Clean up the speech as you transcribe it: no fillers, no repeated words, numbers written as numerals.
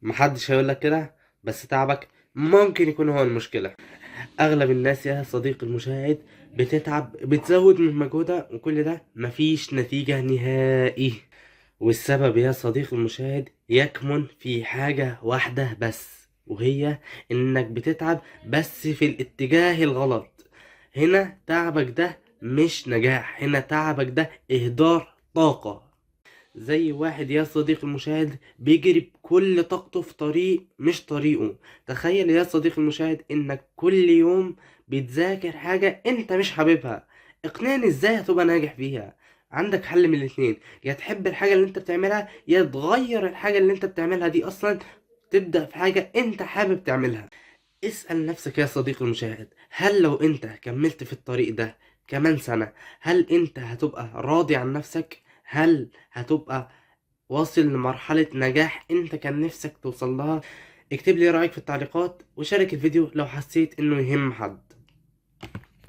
محدش هيقولك كده، بس تعبك ممكن يكون هو المشكلة. اغلب الناس يا صديقي المشاهد بتتعب، بتزود من مجهودها، وكل ده مفيش نتيجة نهائي. والسبب يا صديقي المشاهد يكمن في حاجة واحدة بس، وهي انك بتتعب بس في الاتجاه الغلط. هنا تعبك ده مش نجاح، هنا تعبك ده اهدار طاقة. زي واحد يا صديقي المشاهد بيجري بكل طاقته في طريق مش طريقه. تخيل يا صديقي المشاهد انك كل يوم بتذاكر حاجة انت مش حاببها. اقنعني ازاي هتبقى ناجح فيها؟ عندك حل من الاتنين: يا تحب الحاجة اللي انت بتعملها، يا تغير الحاجة اللي انت بتعملها دي اصلا، تبدأ في حاجة انت حابب تعملها. اسأل نفسك يا صديقي المشاهد، هل لو انت كملت في الطريق ده كمان سنة، هل انت هتبقى راضي عن نفسك؟ هل هتبقى واصل لمرحلة نجاح انت كان نفسك توصل لها؟ اكتب لي رأيك في التعليقات، وشارك الفيديو لو حسيت انه يهم حد.